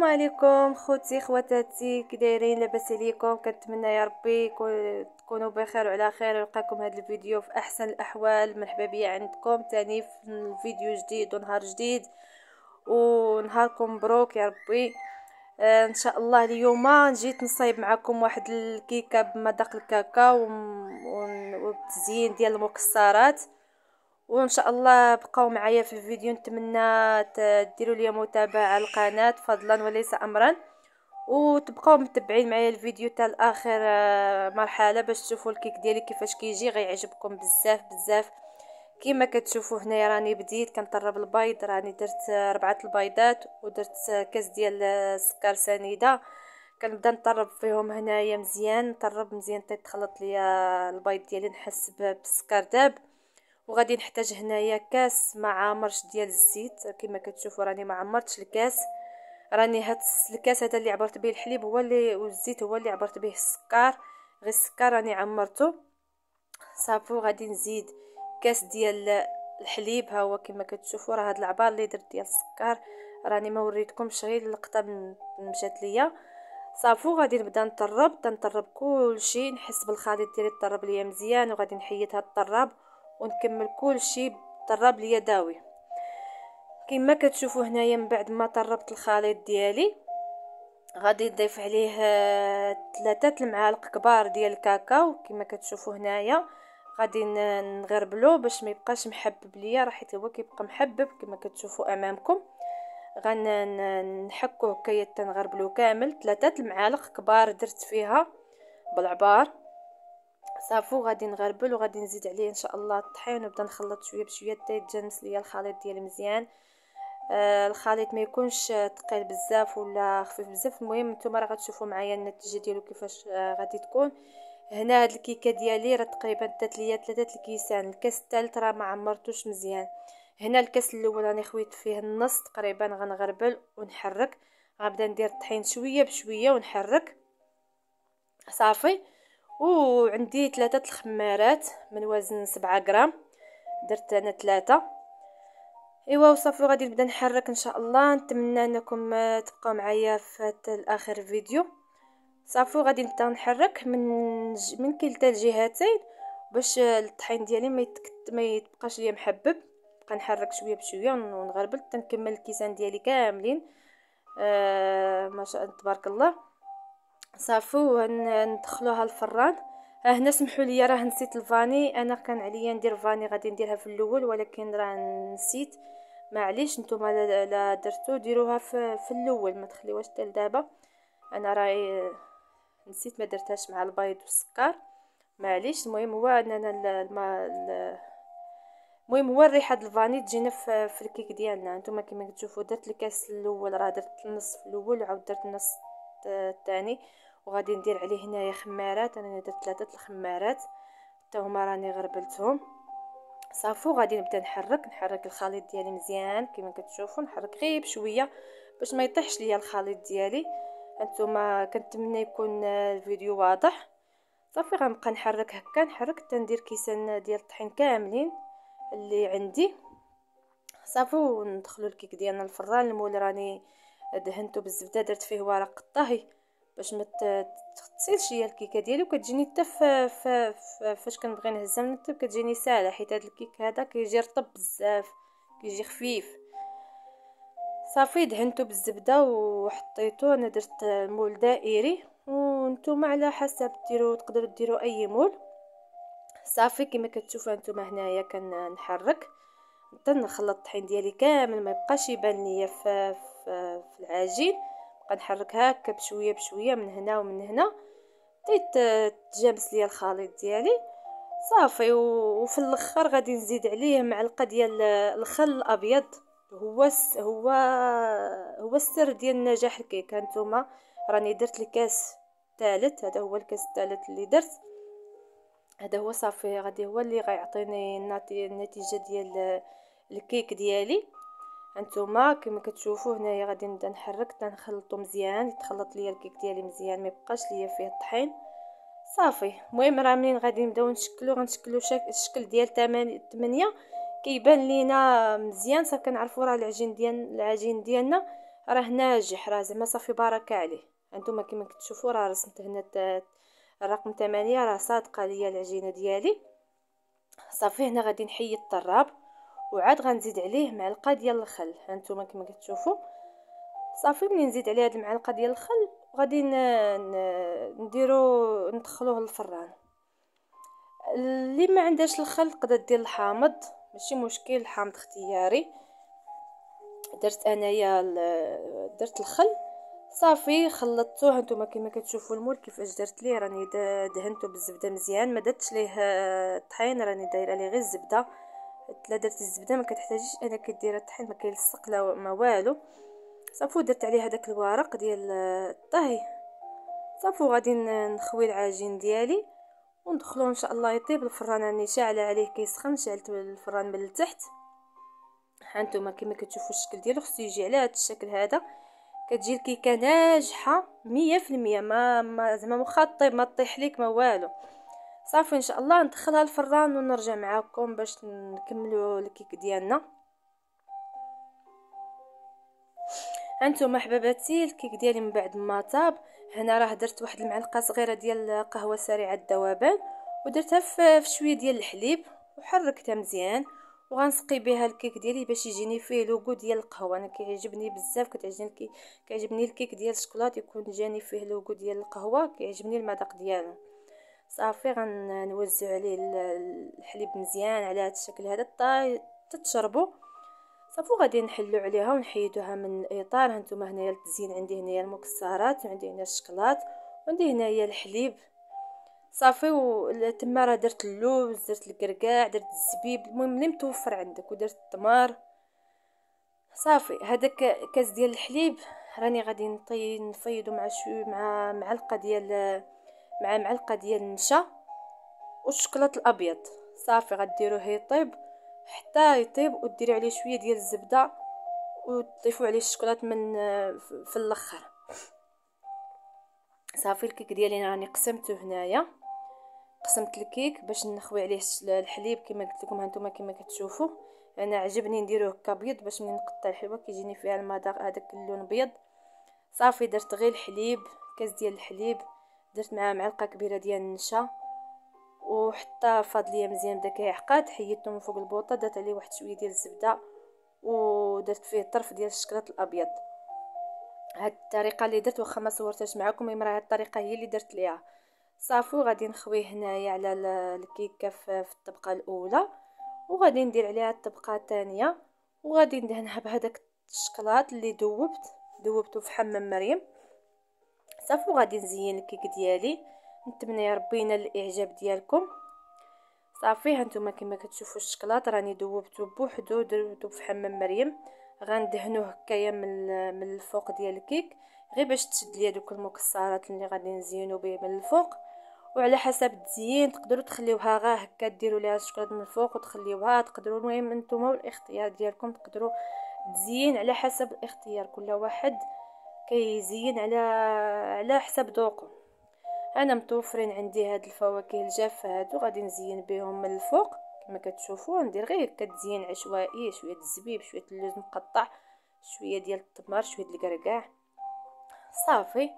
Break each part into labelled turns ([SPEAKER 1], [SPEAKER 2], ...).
[SPEAKER 1] عليكم خوتي خواتاتي، كي دايرين؟ لاباس عليكم؟ كنتمنى يا ربي تكونوا بخير وعلى خير، ويلقاكم هذا الفيديو في احسن الاحوال. مرحبا بيا عندكم تاني في فيديو جديد ونهار جديد، ونهاركم مبروك يا ربي. ان شاء الله اليوم جيت نصايب معكم واحد الكيكه بمذاق الكاكاو وبتزيين ديال المكسرات. وان شاء الله بقاو معايا في الفيديو. نتمنى ديروا لي متابعه على القناه فضلا وليس امرا، وتبقاو متبعين معايا الفيديو حتى الاخر مرحله باش تشوفوا الكيك ديالي كيفاش كيجي. غيعجبكم بزاف بزاف. كما كتشوفوا هنايا راني بديت كنطرب البيض، راني درت 4 البيضات ودرت كاس ديال السكر سنيده. كنبدا نطرب فيهم هنايا مزيان، نطرب مزيان تيتخلط ليا البيض ديالي، نحس بالسكر داب. وغادي نحتاج هنايا كاس مع عامرش ديال الزيت. كما كتشوفوا راني ما عمرتش الكاس، راني هاد الكاس هذا اللي عبرت به الحليب هو اللي، والزيت هو اللي عبرت به السكر. غير السكر راني عمرته صافي. غادي نزيد كاس ديال الحليب، ها هو كما كتشوفوا راه هاد العبار اللي درت ديال السكر راني ما وريتكمش، غير اللقطه مشات ليا صافي. غادي نبدا نطرب كلشي، نحس بالخليط ديالي طرب ليا مزيان، وغادي نحيد هاد الطراب ونكمل كلشي بالطراب اليدوي. كما كتشوفوا هنايا من بعد ما طربت الخليط ديالي غادي نضيف عليه 3 المعالق كبار ديال الكاكاو. كما كتشوفوا هنايا غادي نغربلو باش ما يبقاش محبب ليا، راح هو كيبقى محبب كما كتشوفوا امامكم. غنحكو هكايا تنغربلو كامل. 3 المعالق كبار درت فيها بالعبار صافي. غادي نغربل وغادي نزيد عليه ان شاء الله الطحين، ونبدا نخلط شويه بشويه حتى يتجانس ليا الخليط ديالي مزيان. الخليط ما يكونش ثقيل بزاف ولا خفيف بزاف. المهم نتوما راه غتشوفوا معايا النتيجه ديالو كيفاش غادي تكون. هنا هاد الكيكه ديالي راه تقريبا دات ليا 3 الكيسان. الكاس الثالث راه ما عمرتوش مزيان. هنا الكاس الاول راني خويت فيه النص تقريبا. غنغربل ونحرك، غنبدا ندير الطحين شويه بشويه ونحرك صافي. وعندي 3 الخمارات من وزن 7 غرام، درت انا 3. ايوا وصافي. غادي نبدا نحرك ان شاء الله. نتمنى انكم تبقاو معايا في الاخر الفيديو صافي. غادي نبدا نحرك من كلتا الجهتين باش الطحين ديالي ما يتبقاش ليا محبب. نبقى نحرك شويه بشويه ونغربل حتى نكمل الكيسان ديالي كاملين. ما شاء الله تبارك الله صافي. وندخلوها الفران. هنا سمحوا لي راه نسيت الفاني. انا كان عليا ندير فاني غادي نديرها في الاول، ولكن راه نسيت. معليش نتوما لا درتو ديروها في الاول، ما تخليوهاش حتى لدابا. انا راهي نسيت ما درتهاش مع البيض والسكر، معليش. المهم هو اننا المهم هو الريحه ديال الفاني تجينا في الكيك ديالنا. نتوما كما كتشوفوا درت الكاس الاول، راه درت النص في الاول وعاود درت النص الثاني. وغادي ندير عليه هنايا خمارات. انا درت 3 الخمارات حتى هما راني غربلتهم صافي. غادي نبدا نحرك الخليط ديالي مزيان كما كتشوفوا. نحرك غير بشويه باش ما يطيحش ليا الخليط ديالي. انتما كنتمنى يكون الفيديو واضح صافي. غنبقى نحرك هكا، نحرك حتى ندير كيسان ديال الطحين كاملين اللي عندي صافي. وندخلوا الكيك ديالنا الفران. المول راني دهنته بالزبده، درت فيه ورق الطهي باش ما تغسلش هي الكيكه ديالي. وكتجيني حتى فاش كنبغي نهزها من الطيب كتجيني ساهله، حيت هذا الكيك هذا كيجي رطب بزاف، كيجي خفيف صافي. دهنته بالزبده وحطيته. انا درت مول دائري، وانتم على حسب ديروا، تقدروا ديروا اي مول صافي. كما كتشوفوا انتم هنايا كنحرك حتى نخلط الطحين ديالي كامل ما يبقاش يبان ليا في العجين. نبقى نحرك هكا بشويه بشويه من هنا ومن هنا حتى تجابس ليا الخليط ديالي صافي. وفي الاخر غادي نزيد عليه معلقه ديال الخل الابيض. هو السر ديال نجاح الكيك. هانتوما راني درت الكاس الثالث، هذا هو الكاس الثالث اللي درت. هذا هو صافي، غادي هو اللي غيعطيني النتيجه ديال الكيك ديالي. هانتوما كما كتشوفوا هنايا غادي نبدا نحرك حتى نخلطو مزيان، يتخلط ليا الكيك ديالي مزيان ما يبقاش ليا فيه الطحين صافي. المهم راه منين غادي نبداو غنشكلو الشكل ديال 8 كيبان لينا مزيان صافي. كنعرفوا راه العجين ديالنا راه ناجح، راه زعما صافي بركه عليه. هانتوما كما كتشوفوا راه رسمت هنا الرقم 8، راه صادقه ليا العجينه ديالي. صافي هنا غادي نحيد الطراب وعاد غنزيد عليه معلقه ديال الخل. هانتوما كما كتشوفوا صافي ملي نزيد عليه هاد المعلقه ديال الخل غادي نديرو ندخلوه للفران. اللي ما عندهاش الخل تقدر دير الحامض، ماشي مشكل، الحامض اختياري. درت انايا درت الخل صافي خلطتوه. هانتوما كما كتشوفوا المول كيفاش درت ليه، راني دهنته بالزبده مزيان، ما درتش ليه الطحين، راني دايره ليه غير الزبده. لا درت الزبده ما كتحتاجيش انا كدير الطحين، ما كيلصق لا ما والو. صافي درت عليه هذاك الورق ديال الطهي صافي. غادي نخوي العجين ديالي وندخلو ان شاء الله يطيب الفران. راني شاعله عليه كيسخن، شعلت الفران من التحت. هانتوما كما كتشوفوا الشكل ديالو خصو يجي على هذا الشكل هذا. كتجي الكيكه ناجحه 100%، ما زعما واخا طيب ما طيح ليك ما والو. صافي ان شاء الله ندخلها الفران ونرجع معكم باش نكملوا الكيك ديالنا. هانتوما حباباتي الكيك ديالي من بعد ما طاب، هنا راه درت واحد المعلقه صغيره ديال قهوه سريعه الذوبان ودرتها في شويه ديال الحليب وحركتها مزيان، وغنسقي بها الكيك ديالي باش يجيني فيه لوغو ديال القهوه. انا كيعجبني بزاف، كيعجبني الكيك ديال الشكلاط يكون جاني فيه لوغو ديال القهوه، كيعجبني المذاق ديالو. صافي غنوزع عليه الحليب مزيان على هذا الشكل هذا تتشربوا. صافي غادي نحلو عليها ونحيدوها من الاطار. هانتوما هنايا التزيين عندي هنايا المكسرات، وعندي هنا الشكلاط، وعندي هنايا الحليب. صافي تما راه درت اللوز، درت الكركاع، درت الزبيب، المهم اللي متوفر عندك، ودرت التمر. صافي هذاك كاس ديال الحليب راني غادي نفيضو مع شويه مع معلقه ديال النشا والشوكولاط الابيض. صافي غديروه يطيب حتى يطيب، وديري عليه شويه ديال الزبده وتضيفوا عليه الشوكولاط من في الاخر. صافي الكيك ديالي راني قسمته هنايا، قسمت الكيك باش نخوي عليه الحليب كما قلت لكم. هانتوما كما كتشوفوا انا عجبني نديروه كابيض باش ملي نقطع الحلوه كيجيني فيها المذاق هذاك اللون ابيض. صافي درت غير الحليب، كاس ديال الحليب، درت معاه معلقه كبيره ديال النشا، وحتى فاض ليا مزيان بدا كيعقد، حيدته من فوق البوطه، درت عليه واحد شويه ديال الزبده ودرت فيه طرف ديال الشكلاط الابيض. هاد الطريقه اللي درت واخا ما صورتهاش معكم، المهم راه هاد الطريقه هي اللي درت ليها. صافي غادي نخويه هنايا على الكيكه في الطبقه الاولى، وغادي ندير عليها الطبقه الثانيه، وغادي ندهنها بهذاك الشكلاط اللي دوبته في حمام مريم. صافي وغادي نزين الكيك ديالي. نتمنى يا ربي ينال الاعجاب ديالكم. صافي هانتوما كما كتشوفوا الشكلاط راني دوبته بوحدو، درتو في حمام مريم. غندهنوه هكايا من الفوق ديال الكيك غير باش تشد ليا دوك المكسرات اللي غادي نزينو به من الفوق. وعلى حسب التزيين تقدروا تخليوها غير هكا، ديروا ليها الشكلاط من الفوق وتخليوها، تقدروا المهم نتوما والاختيار ديالكم، تقدروا تزيين على حسب الاختيار، كل واحد كيزين على حسب ذوقه. انا متوفرين عندي هاد الفواكه الجافه هادو غادي نزين بهم من الفوق كما كتشوفوا. ندير غير كتزيين عشوائي، شويه الزبيب، شويه اللوز مقطع، شويه ديال التمر، شويه الكركاع. صافي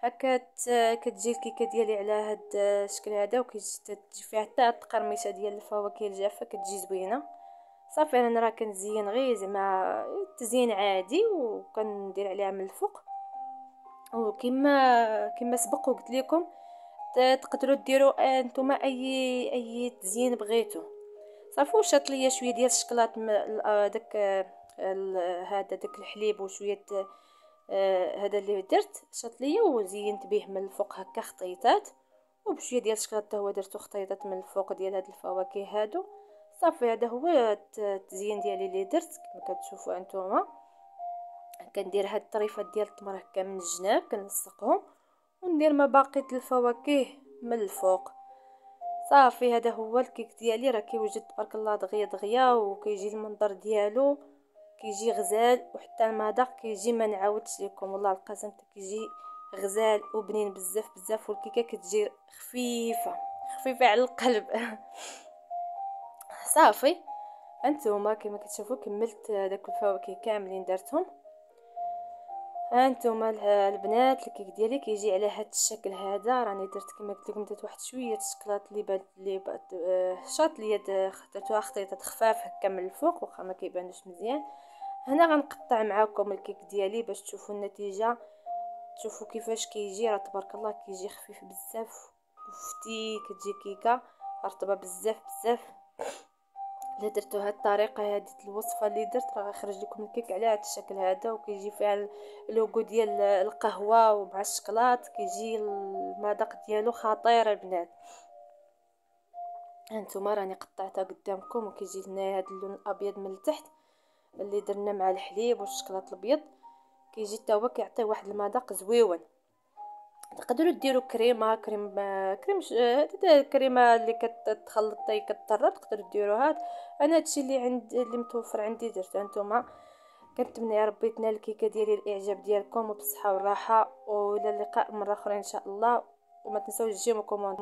[SPEAKER 1] هكا كتجي الكيكه ديالي على هاد الشكل هذا، وكتجي فيها حتى التقرميشه ديال الفواكه الجافه كتجي زوينه. صافي انا راه كنزين غير زعما تزيين عادي، وكندير عليها من الفوق. وكما سبق وقلت لكم تقدروا ديروا نتوما اي تزيين بغيتو. صافي وشاط ليا شويه ديال الشكلاط داك هذا داك الحليب وشويه هذا اللي درت شاط ليا، وزينت به من الفوق هكا خطيطات، وبشويه ديال الشكلاط حتى هو درتو خطيطات من الفوق ديال هاد الفواكه هادو. صافي هذا هو التزيين ديالي اللي درت كما كتشوفوا انتوما. كندير هاد الطريفات ديال التمر هكا من الجناب كنلصقهم، وندير ما بقيت الفواكه من الفوق. صافي هذا هو الكيك ديالي، راه كيوجد تبارك الله دغيا دغيا، وكيجي المنظر ديالو كيجي غزال، وحتى المذاق كيجي ما نعاودش لكم والله القسم كيجي غزال وبنين بزاف بزاف، والكيكه كتجي خفيفه على القلب. صافي انتوما كما كتشوفوا كملت داك الفواكه كاملين درتهم. ها انتم البنات الكيك ديالي كيجي على هذا الشكل هذا. راني درت كما قلت لكم، درت واحد شويه الشكلاط اللي شاط ليا، درتوها خطيطات خفاف هكا من الفوق واخا ما كيبانوش مزيان. هنا غنقطع معاكم الكيك ديالي باش تشوفوا النتيجه، تشوفوا كيفاش كيجي. راه تبارك الله كيجي خفيف بزاف وفتي، كتجي كيكه رطبه بزاف بزاف. الا درتو هاد الطريقه هذه الوصفه اللي درت راه غيخرج لكم الكيك على هذا الشكل هذا، وكيجي فيها اللوغو ديال القهوه ومع الشكلاط، كيجي المذاق ديالو خطير البنات. هانتوما راني قطعتها قدامكم، وكيجي لنا هذا اللون الابيض من التحت اللي درنا مع الحليب والشكلاط الابيض، كيجي حتى هو كيعطي واحد المذاق زويون. تقدروا ديروا كريمه اللي كتخلطي كتطرب، تقدروا ديروها. انا هادشي اللي متوفر عندي درته. نتوما كنتمنى يا ربي تنال الكيكه ديالي الاعجاب ديالكم وبالصحه والراحه، والى اللقاء مره اخرى ان شاء الله. وما تنساوش تجيو كومونت.